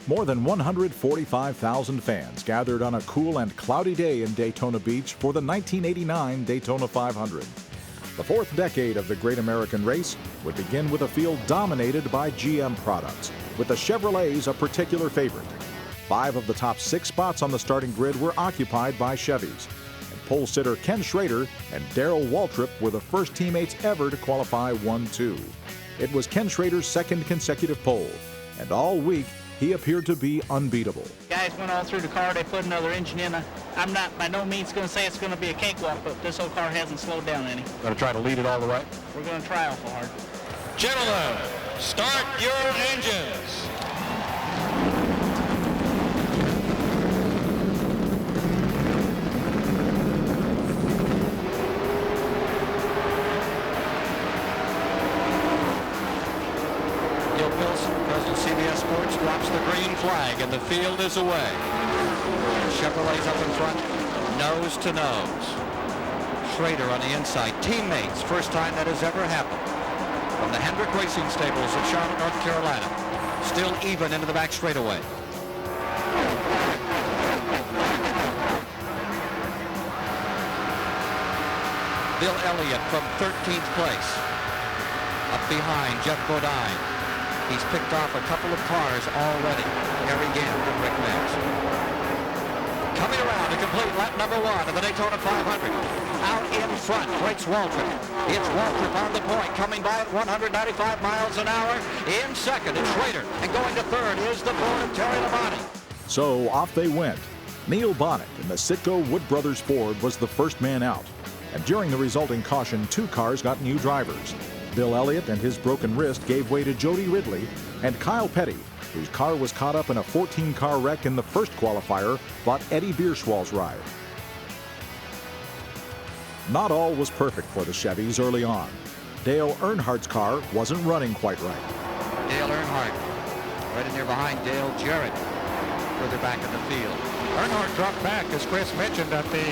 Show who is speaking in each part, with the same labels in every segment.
Speaker 1: More than 145,000 fans gathered on a cool and cloudy day in Daytona Beach for the 1989 Daytona 500. The fourth decade of the Great American Race would begin with a field dominated by GM products, with the Chevrolets a particular favorite. 5 of the top 6 spots on the starting grid were occupied by Chevys, and pole sitter Ken Schrader and Darrell Waltrip were the first teammates ever to qualify 1-2. It was Ken Schrader's second consecutive pole, and all week he appeared to be unbeatable.
Speaker 2: Guys went all through the car. They put another engine in. I'm not by no means going to say it's going to be a cakewalk, but this whole car hasn't slowed down any.
Speaker 3: Going to try to lead it all the way?
Speaker 2: We're going to try awful hard.
Speaker 4: Gentlemen, start your engines. CBS Sports drops the green flag and the field is away. Chevrolet's up in front, nose to nose. Schrader on the inside. Teammates, first time that has ever happened. From the Hendrick Racing Stables of Charlotte, North Carolina. Still even into the back straightaway. Bill Elliott from 13th place. Up behind Jeff Bodine. He's picked off a couple of cars already. Harry Gant and Rick Max. Coming around to complete lap number 1 of the Daytona 500. Out in front, breaks Waltrip. It's Waltrip on the point, coming by at 195 miles an hour. In second, it's Schrader. And going to third is the Ford of Terry Labonte.
Speaker 1: So off they went. Neil Bonnet in the Sitco Wood Brothers Ford was the first man out. And during the resulting caution, 2 cars got new drivers. Bill Elliott and his broken wrist gave way to Jody Ridley, and Kyle Petty, whose car was caught up in a 14-car wreck in the first qualifier, bought Eddie Bierschwal's ride. Not all was perfect for the Chevys early on. Dale Earnhardt's car wasn't running quite right.
Speaker 4: Dale Earnhardt, right in there behind Dale Jarrett, further back in the field.
Speaker 5: Earnhardt dropped back, as Chris mentioned, at the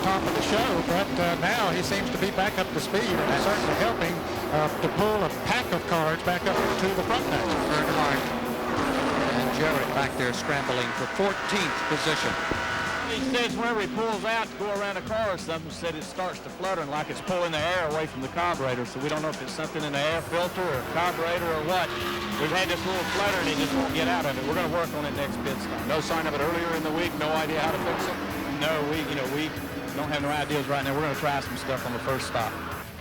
Speaker 5: top of the show, but now he seems to be back up to speed, and it's certainly helping to pull a pack of cars back up to the front notch.
Speaker 4: Earnhardt and Jarrett back there scrambling for 14th position.
Speaker 2: He says whenever he pulls out to go around a car or something, said it starts to fluttering like it's pulling the air away from the carburetor, so we don't know if it's something in the air filter or carburetor or what. We've had this little flutter and he just won't get out of it. We're going to work on it next pit stop.
Speaker 3: No sign of it earlier in the week, no idea how to fix it?
Speaker 2: No, we don't have no ideas right now. We're going to try some stuff on the first stop.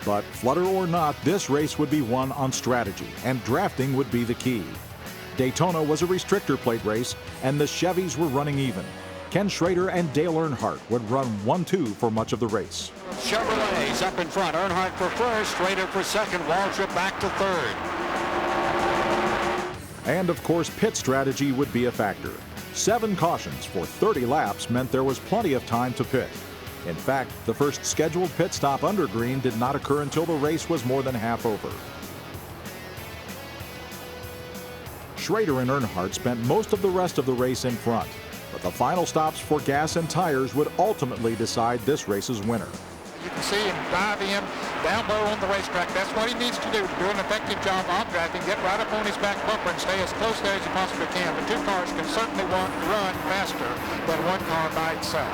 Speaker 1: But flutter or not, this race would be won on strategy, and drafting would be the key. Daytona was a restrictor plate race, and the Chevys were running even. Ken Schrader and Dale Earnhardt would run 1-2 for much of the race.
Speaker 4: Chevrolets up in front. Earnhardt for first, Schrader for second, Waltrip back to third.
Speaker 1: And of course, pit strategy would be a factor. 7 cautions for 30 laps meant there was plenty of time to pit. In fact, the first scheduled pit stop under green did not occur until the race was more than half over. Schrader and Earnhardt spent most of the rest of the race in front, but the final stops for gas and tires would ultimately decide this race's winner.
Speaker 5: You can see him dive in down low on the racetrack. That's what he needs to do an effective job on drafting. Get right up on his back bumper and stay as close there as you possibly can. The 2 cars can certainly run faster than 1 car by itself.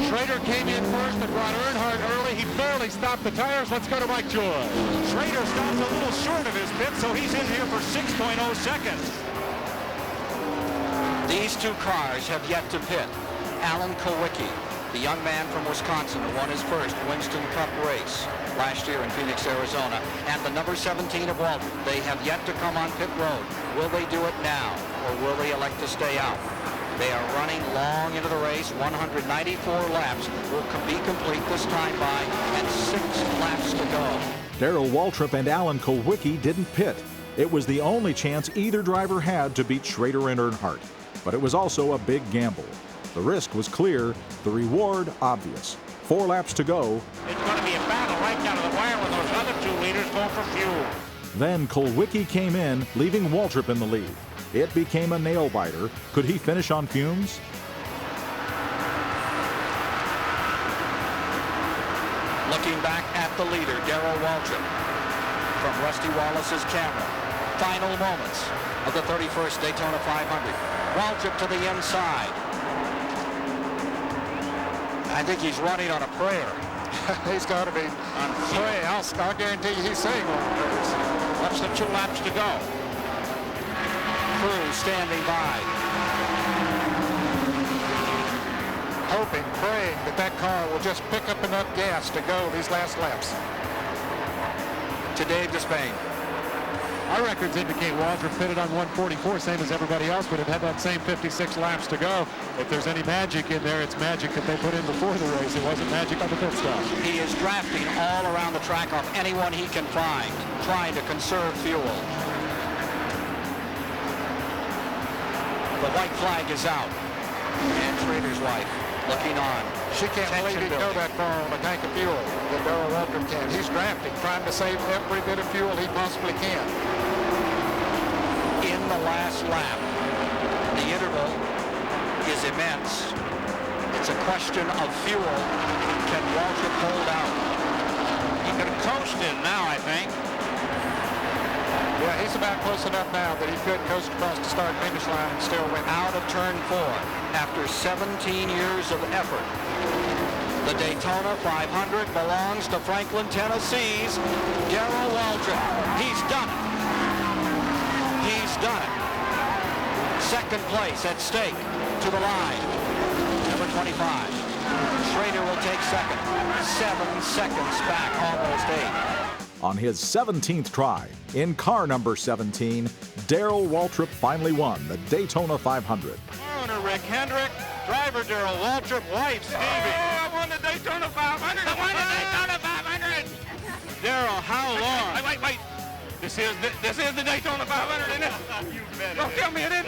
Speaker 6: Schrader came in first and brought Earnhardt early. He barely stopped the tires. Let's go to Mike Joy.
Speaker 7: Schrader stops a little short of his pit, so he's in here for 6.0 seconds.
Speaker 4: These 2 cars have yet to pit. Alan Kulwicki, the young man from Wisconsin who won his first Winston Cup race last year in Phoenix, Arizona, and the number 17 of Waltrip. They have yet to come on pit road. Will they do it now, or will they elect to stay out? They are running long into the race. 194 laps will be complete this time by, and 6 laps to go.
Speaker 1: Darrell Waltrip and Alan Kulwicki didn't pit. It was the only chance either driver had to beat Schrader and Earnhardt. But it was also a big gamble. The risk was clear, the reward obvious. 4 laps to go.
Speaker 7: It's going to be a battle right down to the wire with those other 2 leaders going for fuel.
Speaker 1: Then Kulwicki came in, leaving Waltrip in the lead. It became a nail-biter. Could he finish on fumes?
Speaker 4: Looking back at the leader, Darrell Waltrip, from Rusty Wallace's camera. final moments of the 31st Daytona 500. Waltrip to the inside. I think he's running on a prayer.
Speaker 5: He's got to be on prayer. I'll guarantee you he's saying one of those.
Speaker 4: Less than 2 laps to go. Crew standing by.
Speaker 5: Hoping, praying that car will just pick up enough gas to go these last laps.
Speaker 4: To Dave Despain.
Speaker 6: Our records indicate Waltrip fitted on 144, same as everybody else would have had that same 56 laps to go. If there's any magic in there, it's magic that they put in before the race. It wasn't magic on the pit stop.
Speaker 4: He is drafting all around the track off anyone he can find, trying to conserve fuel. The white flag is out. And Schrader's wife looking on.
Speaker 5: She can't believe he'd go that far on a tank of fuel that Darrell Waltrip can. He's drafting, trying to save every bit of fuel he possibly can.
Speaker 4: In the last lap, the interval is immense. It's a question of fuel. Can Waltrip hold out?
Speaker 2: He can coast in now, I think.
Speaker 5: Yeah, he's about close enough now that he could coast across the start-finish line and still win.
Speaker 4: Out of turn 4 after 17 years of effort. The Daytona 500 belongs to Franklin, Tennessee's Darrell Waltrip. He's done it. He's done it. Second place at stake to the line. Number 25. Schrader will take second. 7 seconds back, almost 8.
Speaker 1: On his 17th try, in car number 17, Darrell Waltrip finally won the Daytona 500.
Speaker 7: Owner Rick Hendrick, driver Darrell Waltrip, wife Stevie.
Speaker 2: Oh, I won the Daytona 500. I won the Daytona 500.
Speaker 7: Darrell, how long?
Speaker 2: Wait. This is the Daytona 500, isn't it?
Speaker 7: You bet.
Speaker 2: Don't tell me it isn't.